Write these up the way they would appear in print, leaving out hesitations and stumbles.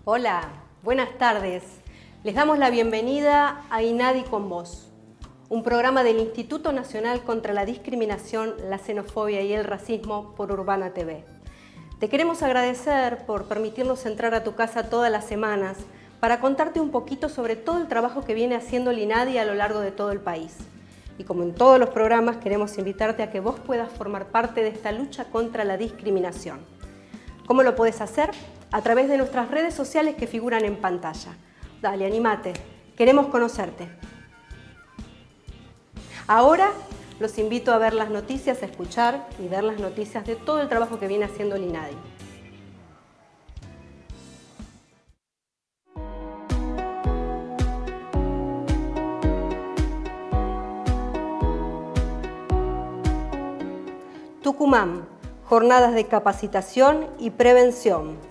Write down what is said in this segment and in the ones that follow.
Hola, buenas tardes. Les damos la bienvenida a INADI con Vos, un programa del Instituto Nacional contra la Discriminación, la Xenofobia y el Racismo por Urbana TV. Te queremos agradecer por permitirnos entrar a tu casa todas las semanas para contarte un poquito sobre todo el trabajo que viene haciendo el INADI a lo largo de todo el país. Y como en todos los programas, queremos invitarte a que vos puedas formar parte de esta lucha contra la discriminación. ¿Cómo lo podés hacer? A través de nuestras redes sociales que figuran en pantalla. Dale, anímate, queremos conocerte. Ahora los invito a ver las noticias, a escuchar y ver las noticias de todo el trabajo que viene haciendo el INADI. Tucumán, jornadas de capacitación y prevención.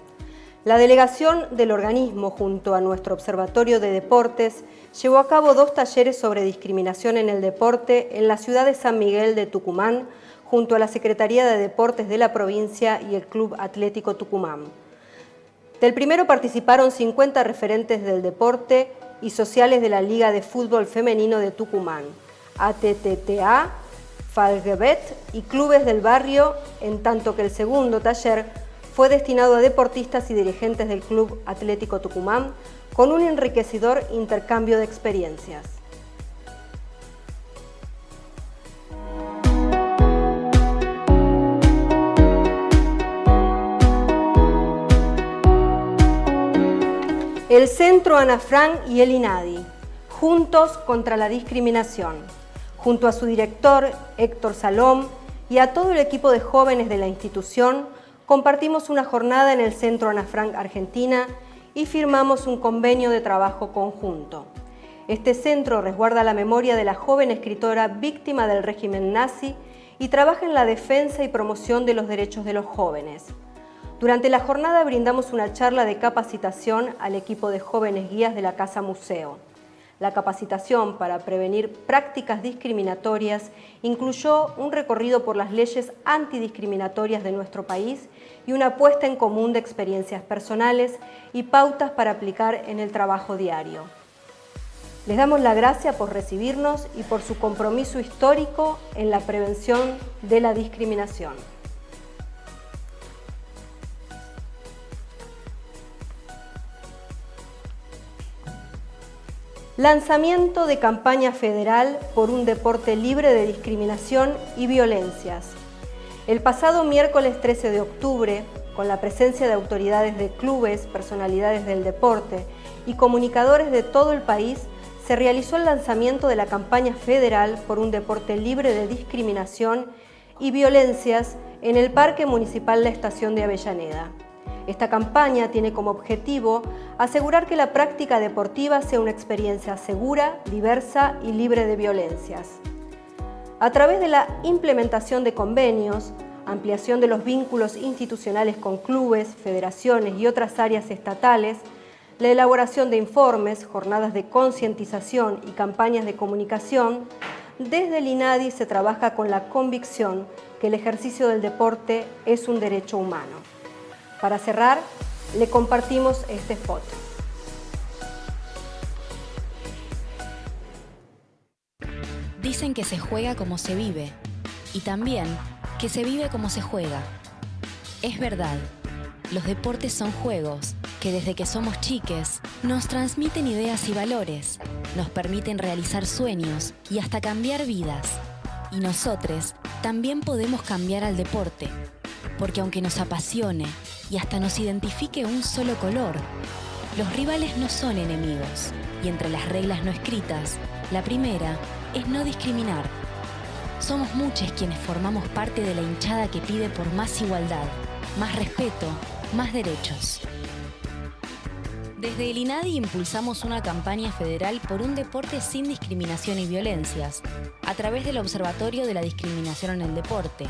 La delegación del organismo, junto a nuestro Observatorio de Deportes, llevó a cabo 2 talleres sobre discriminación en el deporte en la ciudad de San Miguel de Tucumán, junto a la Secretaría de Deportes de la provincia y el Club Atlético Tucumán. Del primero participaron 50 referentes del deporte y sociales de la Liga de Fútbol Femenino de Tucumán, ATTTA, Falgebet y clubes del barrio, en tanto que el segundo taller fue destinado a deportistas y dirigentes del Club Atlético Tucumán con un enriquecedor intercambio de experiencias. El Centro Ana Frank y el INADI, juntos contra la discriminación. Junto a su director, Héctor Salom, y a todo el equipo de jóvenes de la institución, compartimos una jornada en el Centro Ana Frank Argentina y firmamos un convenio de trabajo conjunto. Este centro resguarda la memoria de la joven escritora víctima del régimen nazi y trabaja en la defensa y promoción de los derechos de los jóvenes. Durante la jornada brindamos una charla de capacitación al equipo de jóvenes guías de la Casa Museo. La capacitación para prevenir prácticas discriminatorias incluyó un recorrido por las leyes antidiscriminatorias de nuestro país y una puesta en común de experiencias personales y pautas para aplicar en el trabajo diario. Les damos la gracia por recibirnos y por su compromiso histórico en la prevención de la discriminación. Lanzamiento de campaña federal por un deporte libre de discriminación y violencias. El pasado miércoles 13 de octubre, con la presencia de autoridades de clubes, personalidades del deporte y comunicadores de todo el país, se realizó el lanzamiento de la campaña federal por un deporte libre de discriminación y violencias en el Parque Municipal La Estación de Avellaneda. Esta campaña tiene como objetivo asegurar que la práctica deportiva sea una experiencia segura, diversa y libre de violencias. A través de la implementación de convenios, ampliación de los vínculos institucionales con clubes, federaciones y otras áreas estatales, la elaboración de informes, jornadas de concientización y campañas de comunicación, desde el INADI se trabaja con la convicción que el ejercicio del deporte es un derecho humano. Para cerrar, le compartimos este spot. Dicen que se juega como se vive y también que se vive como se juega. Es verdad, los deportes son juegos que desde que somos chiques nos transmiten ideas y valores, nos permiten realizar sueños y hasta cambiar vidas. Y nosotros también podemos cambiar al deporte, porque aunque nos apasione y hasta nos identifique un solo color, los rivales no son enemigos, y entre las reglas no escritas, la primera es no discriminar. Somos muchos quienes formamos parte de la hinchada que pide por más igualdad, más respeto, más derechos. Desde el INADI impulsamos una campaña federal por un deporte sin discriminación y violencias, a través del Observatorio de la Discriminación en el Deporte,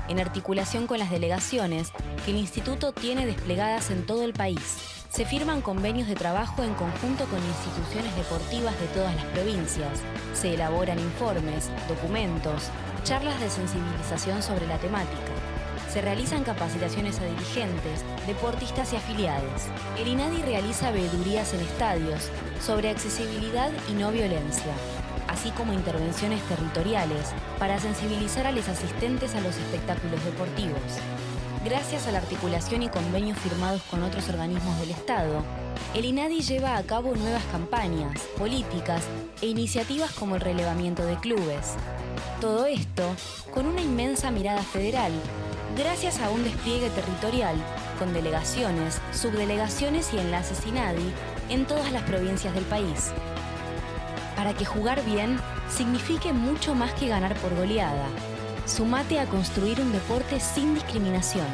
en articulación con las delegaciones que el Instituto tiene desplegadas en todo el país. Se firman convenios de trabajo en conjunto con instituciones deportivas de todas las provincias. Se elaboran informes, documentos, charlas de sensibilización sobre la temática. Se realizan capacitaciones a dirigentes, deportistas y afiliados. El INADI realiza veedurías en estadios sobre accesibilidad y no violencia, así como intervenciones territoriales para sensibilizar a los asistentes a los espectáculos deportivos. Gracias a la articulación y convenios firmados con otros organismos del Estado, el INADI lleva a cabo nuevas campañas, políticas e iniciativas como el relevamiento de clubes. Todo esto con una inmensa mirada federal, gracias a un despliegue territorial con delegaciones, subdelegaciones y enlaces INADI en todas las provincias del país. Para que jugar bien signifique mucho más que ganar por goleada. Sumate a construir un deporte sin discriminación.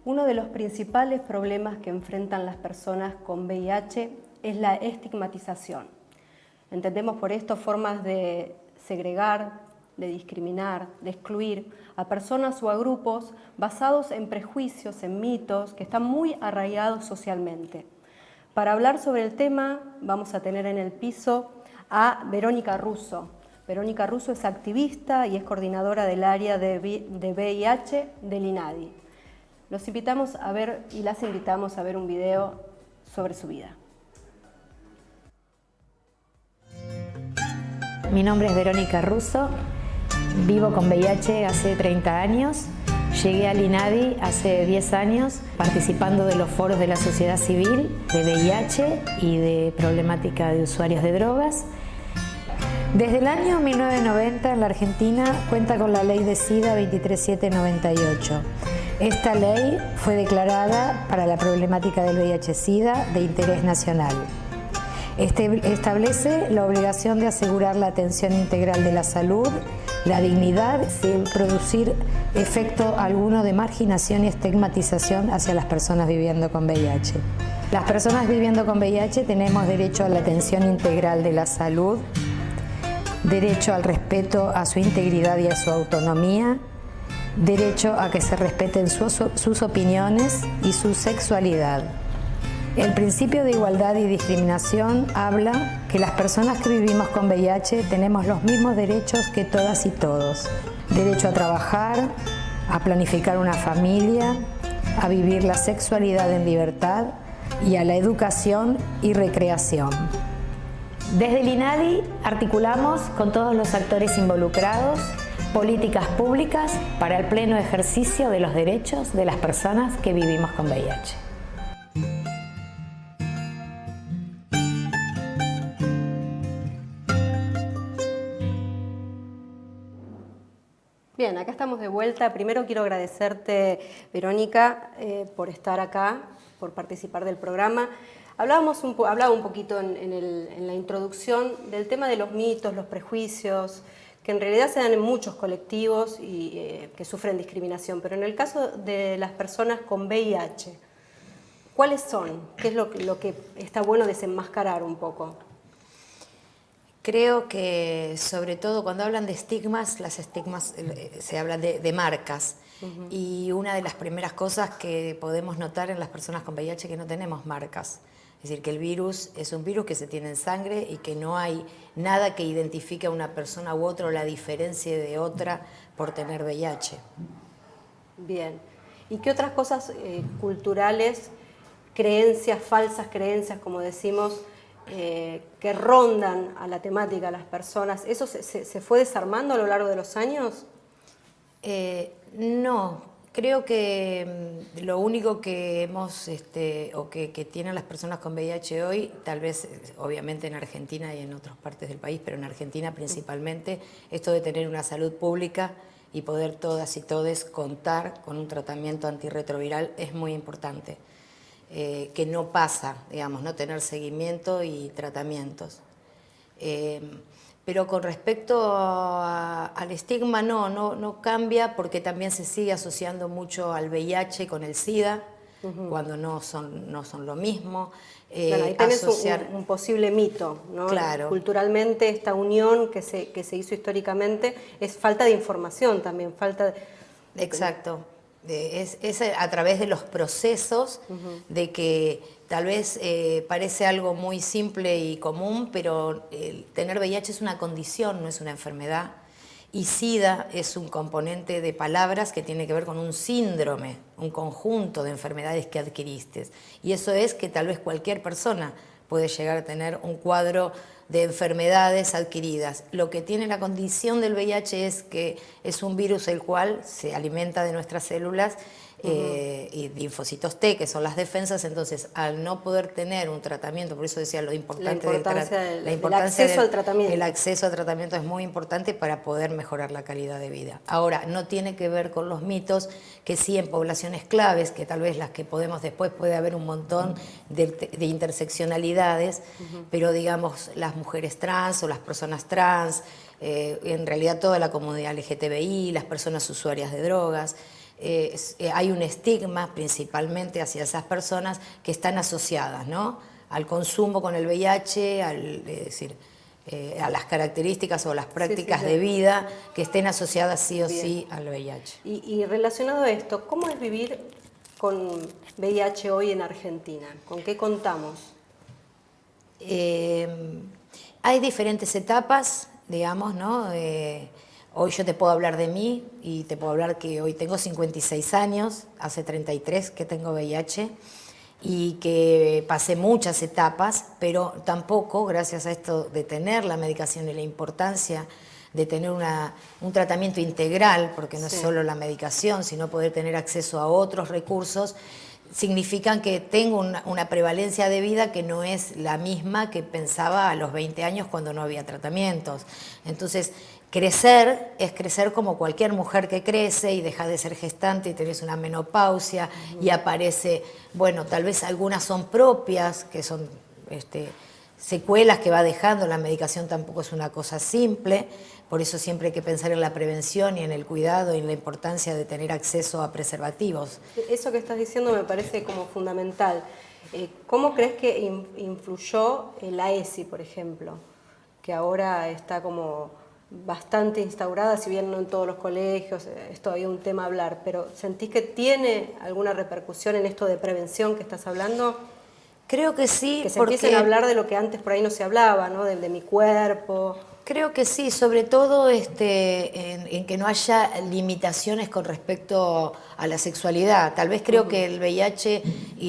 Uno de los principales problemas que enfrentan las personas con VIH es la estigmatización. Entendemos por esto formas de segregar, de discriminar, de excluir a personas o a grupos basados en prejuicios, en mitos que están muy arraigados socialmente. Para hablar sobre el tema vamos a tener en el piso a Verónica Russo. Verónica Russo es activista y es coordinadora del área de VIH del INADI. Los invitamos a ver y las invitamos a ver un video sobre su vida. Mi nombre es Verónica Russo, vivo con VIH hace 30 años. Llegué al INADI hace 10 años participando de los foros de la sociedad civil de VIH y de problemática de usuarios de drogas. Desde el año 1990 en la Argentina cuenta con la ley de SIDA 23798. Esta ley fue declarada para la problemática del VIH-Sida de interés nacional. Establece la obligación de asegurar la atención integral de la salud, la dignidad, sin producir efecto alguno de marginación y estigmatización hacia las personas viviendo con VIH. Las personas viviendo con VIH tenemos derecho a la atención integral de la salud, derecho al respeto a su integridad y a su autonomía, derecho a que se respeten sus opiniones y su sexualidad. El principio de igualdad y discriminación habla que las personas que vivimos con VIH tenemos los mismos derechos que todas y todos. Derecho a trabajar, a planificar una familia, a vivir la sexualidad en libertad y a la educación y recreación. Desde el INADI articulamos con todos los actores involucrados políticas públicas para el pleno ejercicio de los derechos de las personas que vivimos con VIH. Bien, acá estamos de vuelta. Primero quiero agradecerte, Verónica, por estar acá, por participar del programa. Hablaba un poquito en la introducción del tema de los mitos, los prejuicios, que en realidad se dan en muchos colectivos y que sufren discriminación, pero en el caso de las personas con VIH, ¿cuáles son? ¿Qué es lo que está bueno desenmascarar un poco? Creo que sobre todo cuando hablan de estigmas, las estigmas se habla de marcas. Y una de las primeras cosas que podemos notar en las personas con VIH es que no tenemos marcas. Es decir, que el virus es un virus que se tiene en sangre y que no hay nada que identifique a una persona u otra o la diferencie de otra por tener VIH. Bien. ¿Y qué otras cosas culturales, creencias, falsas creencias, como decimos, que rondan a la temática a las personas, eso se fue desarmando a lo largo de los años? No. Creo que lo único que hemos, o que tienen las personas con VIH hoy, tal vez obviamente en Argentina y en otras partes del país, pero en Argentina principalmente, esto de tener una salud pública y poder todas y todes contar con un tratamiento antirretroviral es muy importante. Que no pasa, digamos, no tener seguimiento y tratamientos. Pero con respecto al estigma no cambia porque también se sigue asociando mucho al VIH con el SIDA. cuando no son lo mismo. Claro, ahí tenés un posible mito, ¿no? Claro. Culturalmente esta unión que se hizo históricamente es falta de información también, falta de... Exacto. Es a través de los procesos de que tal vez parece algo muy simple y común, pero tener VIH es una condición, no es una enfermedad. Y SIDA es un componente de palabras que tiene que ver con un síndrome, un conjunto de enfermedades que adquiriste. Y eso es que tal vez cualquier persona puede llegar a tener un cuadro de enfermedades adquiridas. Lo que tiene la condición del VIH es que es un virus el cual se alimenta de nuestras células y linfocitos T, que son las defensas. Entonces, al no poder tener un tratamiento, por eso decía lo importante del acceso al tratamiento. El acceso al tratamiento es muy importante para poder mejorar la calidad de vida. Ahora, no tiene que ver con los mitos, que sí en poblaciones claves, que tal vez las que podemos después, puede haber un montón de interseccionalidades, pero digamos las mujeres trans o las personas trans, en realidad toda la comunidad LGTBI, las personas usuarias de drogas, hay un estigma principalmente hacia esas personas que están asociadas, ¿no?, al consumo con el VIH, a las características o las prácticas de vida que estén asociadas sí o sí al VIH. Y relacionado a esto, ¿cómo es vivir con VIH hoy en Argentina? ¿Con qué contamos? Hay diferentes etapas, digamos, ¿no? Hoy yo te puedo hablar de mí y te puedo hablar que hoy tengo 56 años, hace 33 que tengo VIH y que pasé muchas etapas, pero tampoco, gracias a esto de tener la medicación y la importancia de tener un tratamiento integral, porque no es solo la medicación, sino poder tener acceso a otros recursos, significan que tengo una prevalencia de vida que no es la misma que pensaba a los 20 años cuando no había tratamientos. Entonces, crecer es crecer como cualquier mujer que crece y deja de ser gestante y tenés una menopausia y aparece, bueno, tal vez algunas son propias, que son secuelas que va dejando. La medicación tampoco es una cosa simple, por eso siempre hay que pensar en la prevención y en el cuidado y en la importancia de tener acceso a preservativos. Eso que estás diciendo me parece como fundamental. ¿Cómo crees que influyó la ESI, por ejemplo, que ahora está como bastante instaurada, si bien no en todos los colegios, es todavía un tema a hablar, pero ¿sentís que tiene alguna repercusión en esto de prevención que estás hablando? Creo que sí, que se empiecen a hablar de lo que antes por ahí no se hablaba, ¿no? De mi cuerpo. Creo que sí, sobre todo en que no haya limitaciones con respecto a la sexualidad. Tal vez creo que el VIH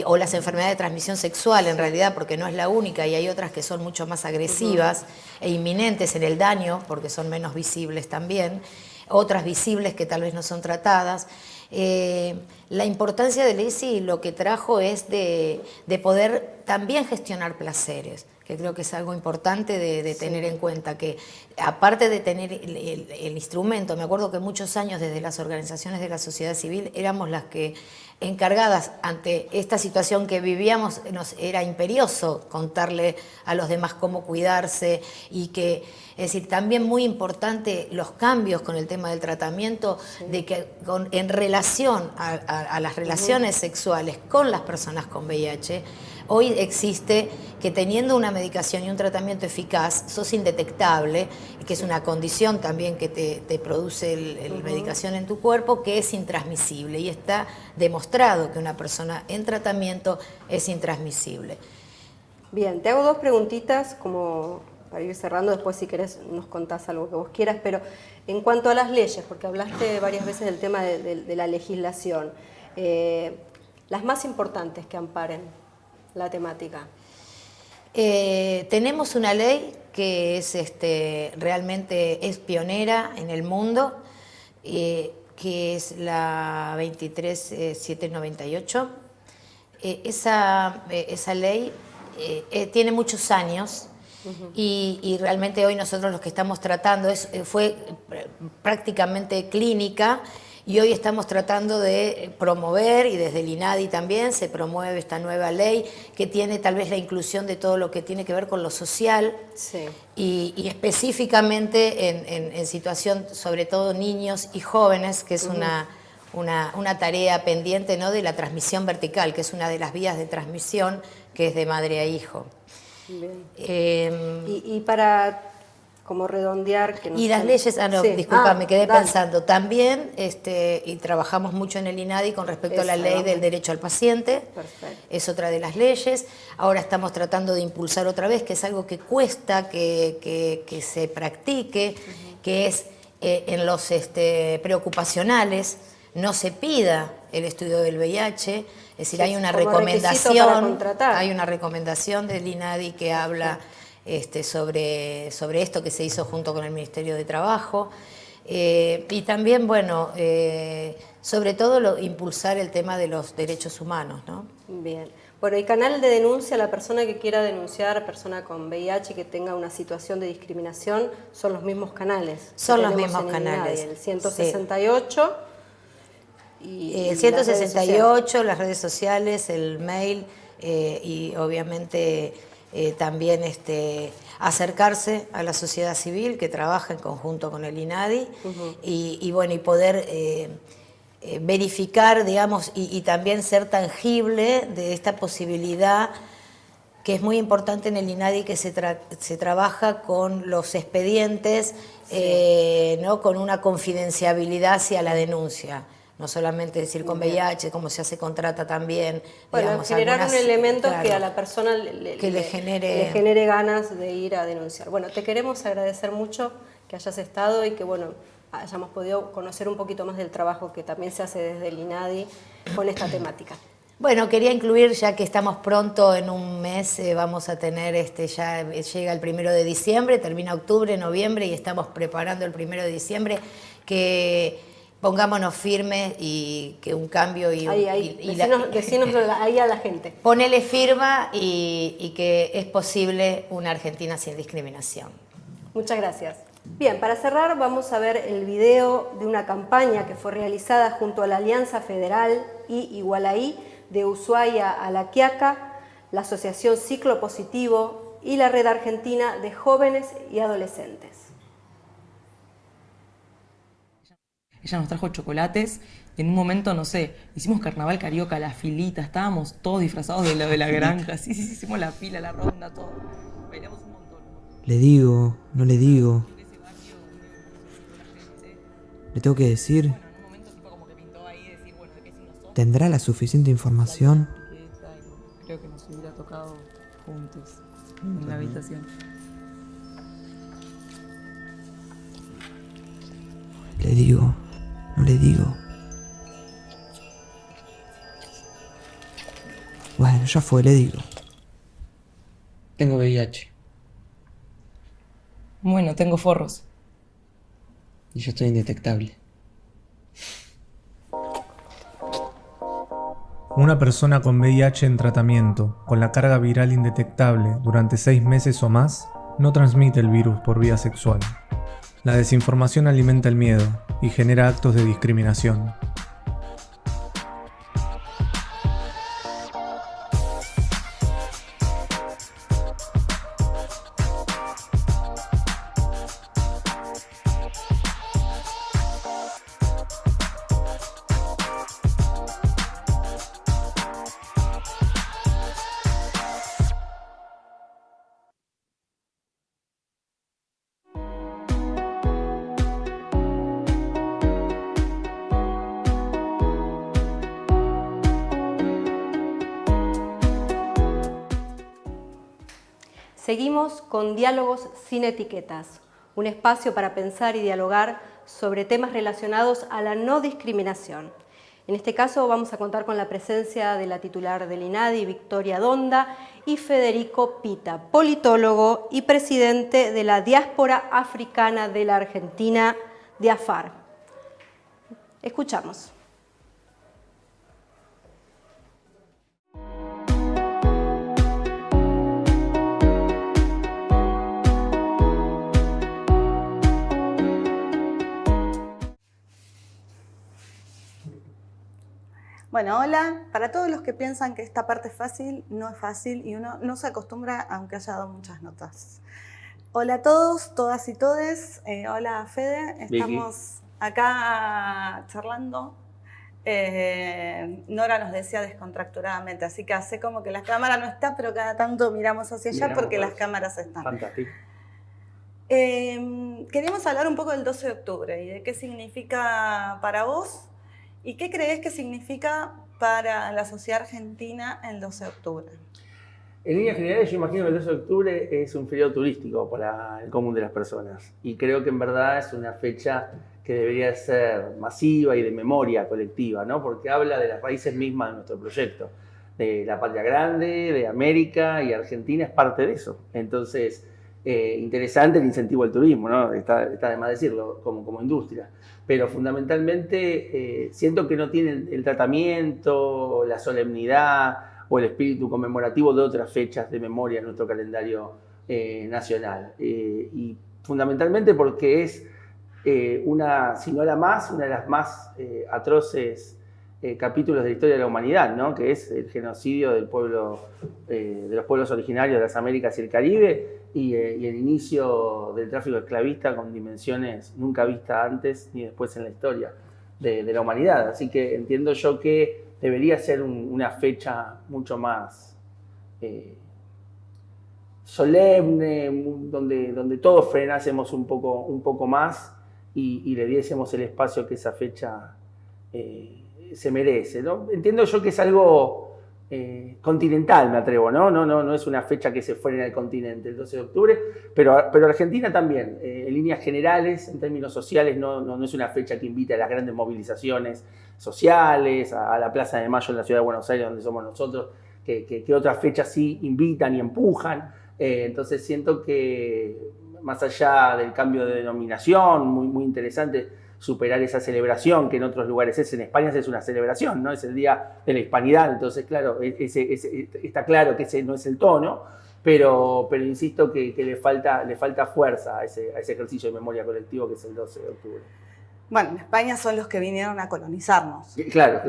o las enfermedades de transmisión sexual, en realidad, porque no es la única y hay otras que son mucho más agresivas e inminentes en el daño, porque son menos visibles también, otras visibles que tal vez no son tratadas. La importancia del ESI lo que trajo es de poder también gestionar placeres, que creo que es algo importante de tener en cuenta, que aparte de tener el instrumento, me acuerdo que muchos años desde las organizaciones de la sociedad civil éramos las que encargadas ante esta situación que vivíamos, nos era imperioso contarle a los demás cómo cuidarse y que, es decir, también muy importante los cambios con el tema del tratamiento, de que en relación a las relaciones sexuales con las personas con VIH, hoy existe que teniendo una medicación y un tratamiento eficaz, sos indetectable, que es una condición también que te produce la medicación en tu cuerpo, que es intransmisible y está demostrado que una persona en tratamiento es intransmisible. Bien, te hago dos preguntitas como para ir cerrando, después si querés nos contás algo que vos quieras, pero en cuanto a las leyes, porque hablaste varias veces del tema de la legislación, las más importantes que amparen la temática. Tenemos una ley que es realmente es pionera en el mundo, que es la 23798. Esa ley tiene muchos años y realmente hoy nosotros los que estamos tratando fue prácticamente clínica. Y hoy estamos tratando de promover, y desde el INADI también se promueve esta nueva ley que tiene tal vez la inclusión de todo lo que tiene que ver con lo social y específicamente en situación, sobre todo niños y jóvenes, que es una tarea pendiente, ¿no?, de la transmisión vertical, que es una de las vías de transmisión que es de madre a hijo. Bien. Y para como redondear... Que y las leyes, sí. disculpa, me quedé dale. pensando, también, y trabajamos mucho en el INADI con respecto a la ley del derecho al paciente. Perfecto. Es otra de las leyes. Ahora estamos tratando de impulsar otra vez, que es algo que cuesta que se practique, que es en los preocupacionales no se pida el estudio del VIH, es decir, hay una recomendación del INADI que habla sobre esto que se hizo junto con el Ministerio de Trabajo, y también, bueno, sobre todo impulsar el tema de los derechos humanos, ¿no? Bien. Bueno, el canal de denuncia, la persona que quiera denunciar, persona con VIH que tenga una situación de discriminación, son los mismos canales. Son los mismos canales. El 168 y el 168, las redes sociales, el mail, y obviamente también acercarse a la sociedad civil que trabaja en conjunto con el INADI, y bueno, y poder verificar, digamos, y también ser tangible de esta posibilidad que es muy importante en el INADI, que se trabaja con los expedientes, ¿no?, con una confidenciabilidad hacia la denuncia. No solamente decir con VIH, como se hace contrata también. Bueno, digamos, generar un elemento, claro, que a la persona le genere ganas de ir a denunciar. Bueno, te queremos agradecer mucho que hayas estado y que, bueno, hayamos podido conocer un poquito más del trabajo que también se hace desde el INADI con esta temática. Bueno, quería incluir, ya que estamos pronto, en un mes vamos a tener, ya llega el 1 de diciembre, termina octubre, noviembre, y estamos preparando el 1 de diciembre, que pongámonos firmes y que un cambio decinos ahí a la gente. Ponele firma y que es posible una Argentina sin discriminación. Muchas gracias. Bien, para cerrar vamos a ver el video de una campaña que fue realizada junto a la Alianza Federal y Igualaí de Ushuaia a La Quiaca, la Asociación Ciclo Positivo y la Red Argentina de Jóvenes y Adolescentes. Ella nos trajo chocolates, en un momento, no sé, hicimos carnaval carioca, la filita, estábamos todos disfrazados de lo de la granja, sí, hicimos la fila, la ronda, todo, bailamos un montón. Le digo, no le digo. Le tengo que decir. ¿Tendrá la suficiente información? Creo que nos hubiera tocado juntos en la habitación. Le digo, no le digo. Bueno, ya fue, le digo. Tengo VIH. Bueno, tengo forros. Y yo estoy indetectable. Una persona con VIH en tratamiento, con la carga viral indetectable durante 6 meses o más, no transmite el virus por vía sexual. La desinformación alimenta el miedo y genera actos de discriminación. Seguimos con Diálogos sin Etiquetas, un espacio para pensar y dialogar sobre temas relacionados a la no discriminación. En este caso vamos a contar con la presencia de la titular del INADI, Victoria Donda, y Federico Pita, politólogo y presidente de la Diáspora Africana de la Argentina, DIAFAR. Escuchamos. Bueno, hola. Para todos los que piensan que esta parte es fácil, no es fácil y uno no se acostumbra aunque haya dado muchas notas. Hola a todos, todas y todes. Hola Fede, estamos acá charlando Nora nos decía descontracturadamente, así que hace como que la cámara no está, pero cada tanto miramos hacia allá porque las cámaras están. Fantástico. Queríamos hablar un poco del 12 de octubre y de qué significa para vos y qué crees que significa para la sociedad argentina el 12 de octubre. En líneas generales, yo imagino que el 12 de octubre es un feriado turístico para el común de las personas. Y creo que en verdad es una fecha que debería ser masiva y de memoria colectiva, ¿no? Porque habla de las raíces mismas de nuestro proyecto. De la patria grande, de América, y Argentina es parte de eso. Entonces, interesante el incentivo al turismo, ¿no? Está de más decirlo, como industria. Pero fundamentalmente siento que no tiene el tratamiento, la solemnidad o el espíritu conmemorativo de otras fechas de memoria en nuestro calendario nacional. Y fundamentalmente porque es si no la más, una de las más atroces capítulos de la historia de la humanidad, ¿no? Que es el genocidio del pueblo, de los pueblos originarios de las Américas y el Caribe, y el inicio del tráfico esclavista con dimensiones nunca vistas antes ni después en la historia de la humanidad. Así que entiendo yo que debería ser una fecha mucho más solemne, donde todos frenásemos un poco más y le diésemos el espacio que esa fecha se merece, ¿no? Entiendo yo que es algo continental, me atrevo, ¿no? No es una fecha que se frena el continente, el 12 de octubre, pero Argentina también, en líneas generales, en términos sociales, no es una fecha que invite a las grandes movilizaciones sociales, a la Plaza de Mayo en la ciudad de Buenos Aires, donde somos nosotros, que otras fechas sí invitan y empujan. Entonces siento que, más allá del cambio de denominación, muy interesante superar esa celebración que en otros lugares en España es una celebración, ¿no? Es el Día de la Hispanidad, entonces claro, está claro que ese no es el tono, pero insisto que le falta fuerza a ese ejercicio de memoria colectivo que es el 12 de octubre. Bueno, en España son los que vinieron a colonizarnos. Claro.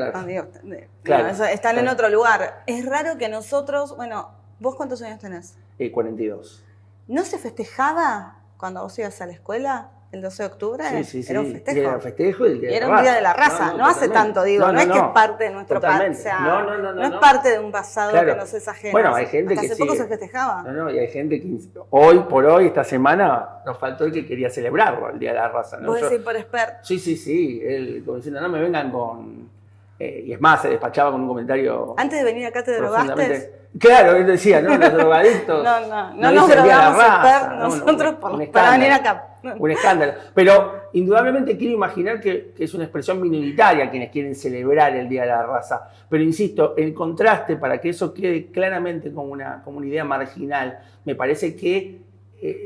Están en otro lugar. Es raro que nosotros, bueno, ¿vos cuántos años tenés? 42. ¿No se festejaba cuando vos ibas a la escuela el 12 de octubre? Sí. Era un festejo. Era un festejo y era un día de la raza. No hace tanto, digo. No es que es parte de nuestro pasado. O sea, no es parte de un pasado que nos es ajeno. Bueno, hay gente hasta que hace poco se festejaba. Y hay gente que hoy por hoy, esta semana, nos faltó el que quería celebrarlo, el Día de la Raza, ¿no? ¿Vos decís por Esper? Sí. Él como diciendo, no me vengan con... y es más, se despachaba con un comentario... Antes de venir acá te drogaste. Claro, él decía, ¿no? Los drogadictos. No nos drogamos, Esper, nosotros para venir acá. Un escándalo. Pero indudablemente quiero imaginar que es una expresión minoritaria quienes quieren celebrar el Día de la Raza. Pero insisto, el contraste, para que eso quede claramente como una idea marginal, me parece que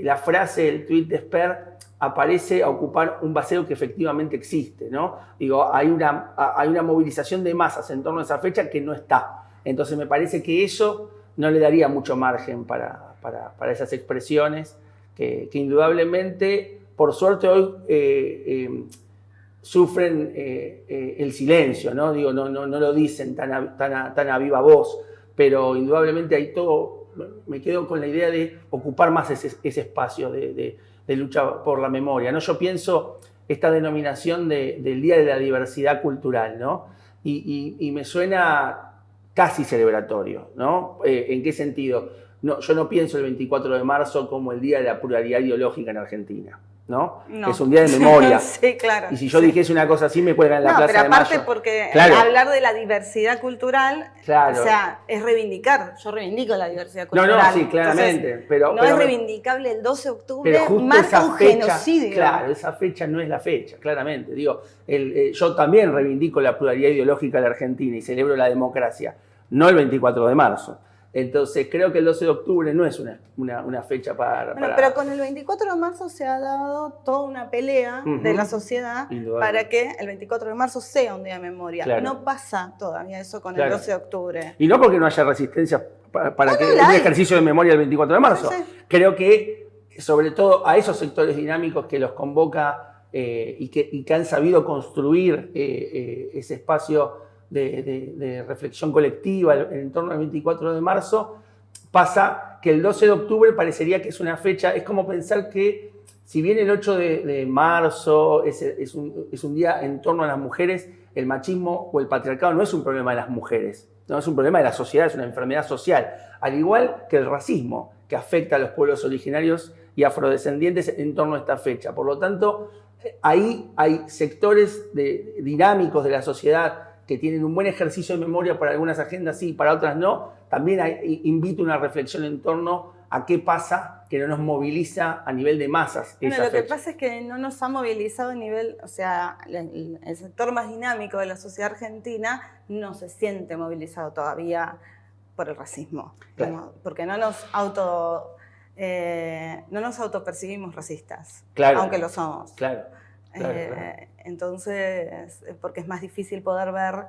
la frase del tuit de Esper aparece a ocupar un vacío que efectivamente existe, ¿no? Digo, hay una movilización de masas en torno a esa fecha que no está. Entonces me parece que eso no le daría mucho margen para esas expresiones que indudablemente, por suerte hoy sufren el silencio, ¿no? Digo, no lo dicen tan a viva voz, pero indudablemente hay todo, me quedo con la idea de ocupar más ese espacio de lucha por la memoria, ¿no? Yo pienso esta denominación del Día de la Diversidad Cultural, ¿no? Y me suena casi celebratorio, ¿no? ¿En qué sentido? Yo no pienso el 24 de marzo como el Día de la Pluralidad Ideológica en Argentina, ¿no? Es un día de memoria. Sí, claro. Y si yo dijese una cosa así, me cuelgan en la Plaza de Mayo. No, pero aparte porque hablar de la diversidad cultural, o sea, es reivindicar. Yo reivindico la diversidad cultural. Sí, claramente. Entonces, pero es reivindicable el 12 de octubre, pero justo marca esa un fecha, genocidio. Claro, esa fecha no es la fecha, claramente. Digo, yo también reivindico la pluralidad ideológica de la Argentina y celebro la democracia, no el 24 de marzo. Entonces creo que el 12 de octubre no es una fecha para... Bueno, pero con el 24 de marzo se ha dado toda una pelea de la sociedad para que el 24 de marzo sea un día de memoria. Claro. No pasa todavía eso con el 12 de octubre. Y no porque no haya resistencia para que un ejercicio de memoria el 24 de marzo. Sí. Creo que sobre todo a esos sectores dinámicos que los convoca y que han sabido construir ese espacio de reflexión colectiva en torno al 24 de marzo, pasa que el 12 de octubre parecería que es una fecha, es como pensar que si bien el 8 de marzo es un día en torno a las mujeres, el machismo o el patriarcado no es un problema de las mujeres, no es un problema de la sociedad, es una enfermedad social, al igual que el racismo, que afecta a los pueblos originarios y afrodescendientes en torno a esta fecha. Por lo tanto, ahí hay sectores dinámicos de la sociedad que tienen un buen ejercicio de memoria para algunas agendas, sí, para otras no. También invito a una reflexión en torno a qué pasa que no nos moviliza a nivel de masas. Bueno, esa lo que fecha. pasa es que no nos ha movilizado a nivel, o sea, el sector más dinámico de la sociedad argentina no se siente movilizado todavía por el racismo, Claro. porque no nos autopercibimos racistas, Claro. aunque lo somos. Claro. Entonces, porque es más difícil poder ver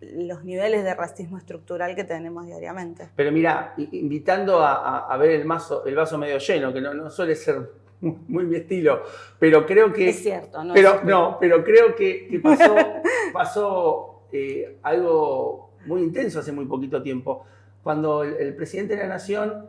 los niveles de racismo estructural que tenemos diariamente. Pero mira, invitando a ver el vaso medio lleno, que no suele ser muy mi estilo, pero creo que... Es cierto, ¿no? Pero creo que pasó algo muy intenso hace muy poquito tiempo, cuando el presidente de la Nación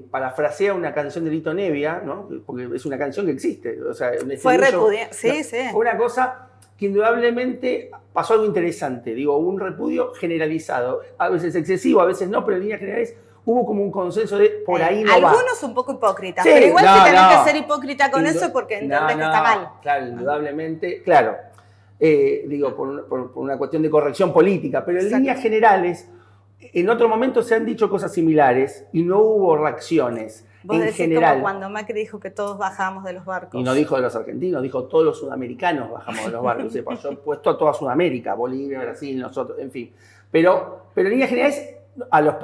parafrasea una canción de Lito Nevia, ¿no? Porque es una canción que existe. O sea, Fue repudiado, sí, sí. Fue una cosa que indudablemente pasó algo interesante, digo, un repudio generalizado, a veces excesivo, a veces no, pero en líneas generales hubo como un consenso de por ahí no va. Algunos un poco hipócritas, Sí, pero igual no, si tenés no. que ser hipócrita con eso porque entendés que está mal. Claro, indudablemente, claro. Digo, por una cuestión de corrección política, pero en Exacto. líneas generales, en otro momento se han dicho cosas similares y no hubo reacciones. Vos en decís general. como cuando Macri dijo que todos bajábamos de los barcos. Y no dijo de los argentinos, dijo todos los sudamericanos bajamos de los barcos. Sepa, yo he puesto a toda Sudamérica, Bolivia, Brasil, nosotros, en fin. Pero en líneas generales,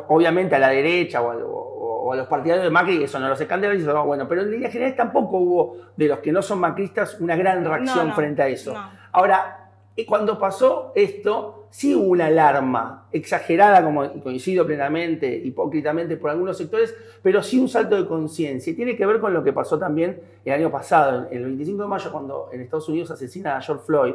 obviamente a la derecha o a los partidarios de Macri, eso no los escandaliza, bueno, pero en líneas generales tampoco hubo, de los que no son macristas, una gran reacción frente a eso. No. Ahora, cuando pasó esto, sí hubo una alarma exagerada, como coincido plenamente, hipócritamente por algunos sectores, pero sí un salto de conciencia. Y tiene que ver con lo que pasó también el año pasado, el 25 de mayo, cuando en Estados Unidos asesinan a George Floyd,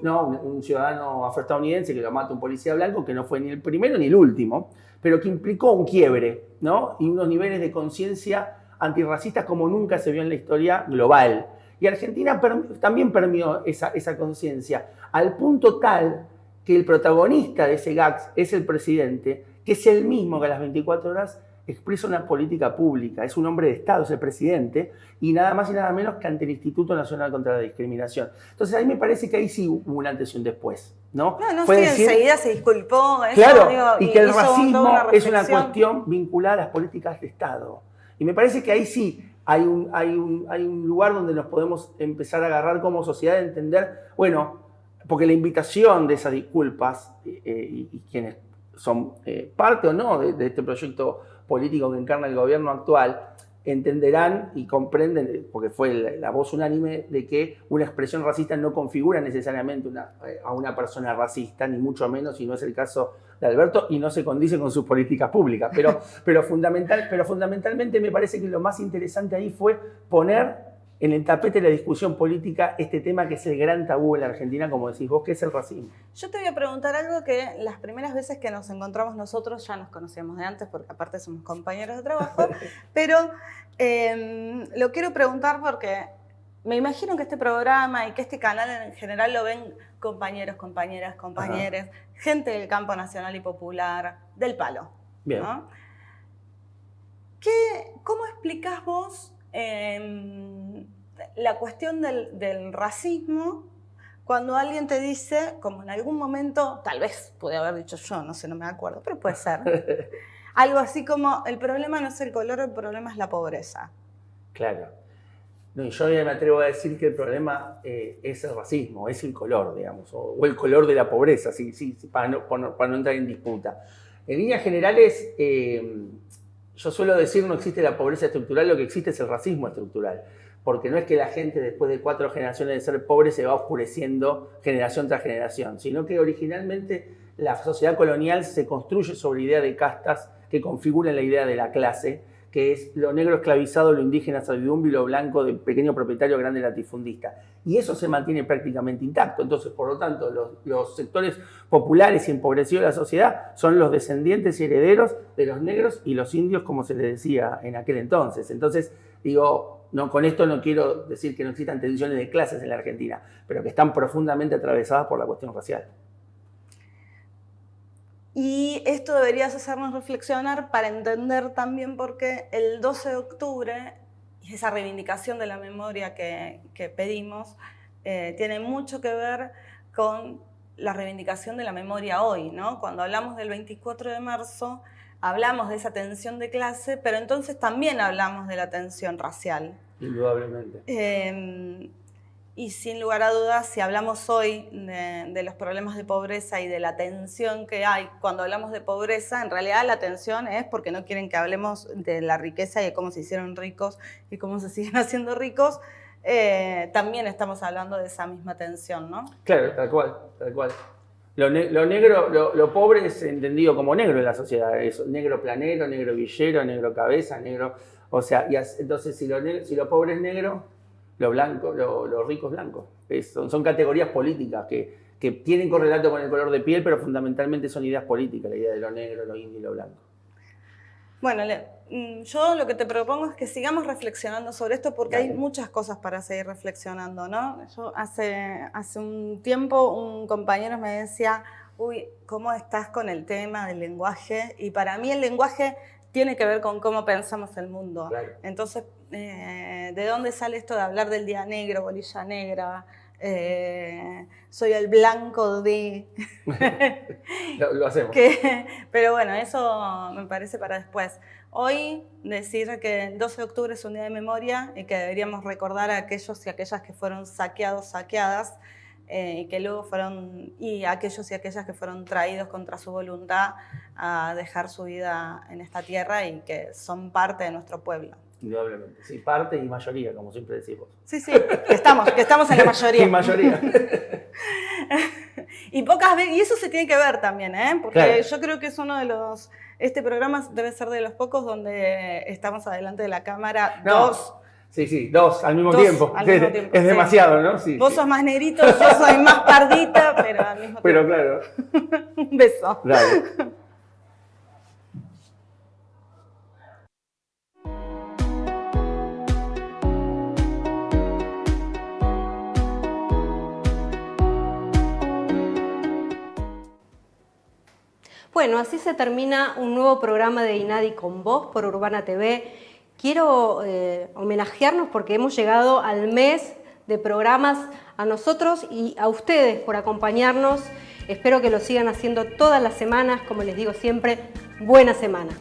¿no? Un ciudadano afroestadounidense que lo mata un policía blanco, que no fue ni el primero ni el último, pero que implicó un quiebre, ¿no? Y unos niveles de conciencia antirracistas como nunca se vio en la historia global. Y Argentina también permeó esa conciencia, al punto tal que el protagonista de ese GACS es el presidente, que es el mismo que a las 24 horas expresa una política pública. Es un hombre de Estado, es el presidente, y nada más y nada menos que ante el Instituto Nacional contra la Discriminación. Entonces, a mí me parece que ahí sí hubo un antes y un después, ¿no? Sí, enseguida se disculpó. Eso, claro, digo, y que el hizo racismo toda es una reflexión. cuestión vinculada a las políticas de Estado. Y me parece que ahí sí hay un lugar donde nos podemos empezar a agarrar como sociedad, de entender, bueno, porque la invitación de esas disculpas y quienes son parte o no de este proyecto político que encarna el gobierno actual, entenderán y comprenden, porque fue la voz unánime, de que una expresión racista no configura necesariamente a una persona racista, ni mucho menos, si no es el caso de Alberto, y no se condice con sus políticas públicas. Pero fundamentalmente me parece que lo más interesante ahí fue poner en el tapete de la discusión política este tema que es el gran tabú en la Argentina, como decís vos, que es el racismo. Yo te voy a preguntar algo que las primeras veces que nos encontramos nosotros ya nos conocíamos de antes, porque aparte somos compañeros de trabajo, pero lo quiero preguntar porque me imagino que este programa y que este canal en general lo ven compañeros, compañeras, compañeres, gente del campo nacional y popular, del palo. Bien. ¿No? ¿Cómo explicás vos la cuestión del racismo cuando alguien te dice, como en algún momento, tal vez pude haber dicho yo, no sé, no me acuerdo, pero puede ser, algo así como, el problema no es el color, el problema es la pobreza? Claro. No, y yo me atrevo a decir que el problema es el racismo, es el color, digamos, o el color de la pobreza, sí, para no entrar en disputa. En líneas generales, yo suelo decir no existe la pobreza estructural, lo que existe es el racismo estructural. Porque no es que la gente después de 4 generaciones de ser pobre se va oscureciendo generación tras generación, sino que originalmente la sociedad colonial se construye sobre idea de castas que configuran la idea de la clase, que es lo negro esclavizado, lo indígena servidumbre y lo blanco de pequeño propietario grande latifundista. Y eso se mantiene prácticamente intacto. Entonces, por lo tanto, los sectores populares y empobrecidos de la sociedad son los descendientes y herederos de los negros y los indios, como se les decía en aquel entonces. Entonces, Digo, no, con esto no quiero decir que no existan tensiones de clases en la Argentina, pero que están profundamente atravesadas por la cuestión racial. Y esto debería hacernos reflexionar para entender también por qué el 12 de octubre, y esa reivindicación de la memoria que pedimos, tiene mucho que ver con la reivindicación de la memoria hoy, ¿no? Cuando hablamos del 24 de marzo, hablamos de esa tensión de clase, pero entonces también hablamos de la tensión racial. Indudablemente. Y sin lugar a dudas, si hablamos hoy de los problemas de pobreza y de la tensión que hay cuando hablamos de pobreza, en realidad la tensión es porque no quieren que hablemos de la riqueza y de cómo se hicieron ricos y cómo se siguen haciendo ricos. También estamos hablando de esa misma tensión, ¿no? Claro, tal cual, tal cual. Lo negro, lo pobre es entendido como negro en la sociedad. Es negro planero, negro villero, negro cabeza, negro... O sea, entonces si lo pobre es negro, lo blanco, lo rico es blanco. Son categorías políticas que tienen correlato con el color de piel, pero fundamentalmente son ideas políticas, la idea de lo negro, lo indio y lo blanco. Bueno, yo lo que te propongo es que sigamos reflexionando sobre esto porque hay muchas cosas para seguir reflexionando, ¿no? Yo hace un tiempo un compañero me decía, uy, ¿cómo estás con el tema del lenguaje? Y para mí el lenguaje tiene que ver con cómo pensamos el mundo. Claro. Entonces, ¿de dónde sale esto de hablar del día negro, bolilla negra? Soy el blanco de... lo hacemos. Pero bueno, eso me parece para después. Hoy decir que el 12 de octubre es un día de memoria y que deberíamos recordar a aquellos y aquellas que fueron saqueados, saqueadas, y que luego y aquellos y aquellas que fueron traídos contra su voluntad a dejar su vida en esta tierra y que son parte de nuestro pueblo. Indudablemente, sí, parte y mayoría, como siempre decimos. Sí, que estamos en la mayoría. Y mayoría. Y pocas veces, y eso se tiene que ver también, porque claro. Yo creo que es uno de los, este programa debe ser de los pocos donde estamos adelante de la cámara, dos. Sí, dos al mismo tiempo. Es demasiado, ¿no? Sí, Vos sos más negrito, yo soy más pardita, pero al mismo tiempo. Pero claro. Un beso. Dale. Bueno, así se termina un nuevo programa de INADI con vos por Urbana TV. Quiero homenajearnos porque hemos llegado al mes de programas, a nosotros y a ustedes por acompañarnos. Espero que lo sigan haciendo todas las semanas, como les digo siempre, buena semana.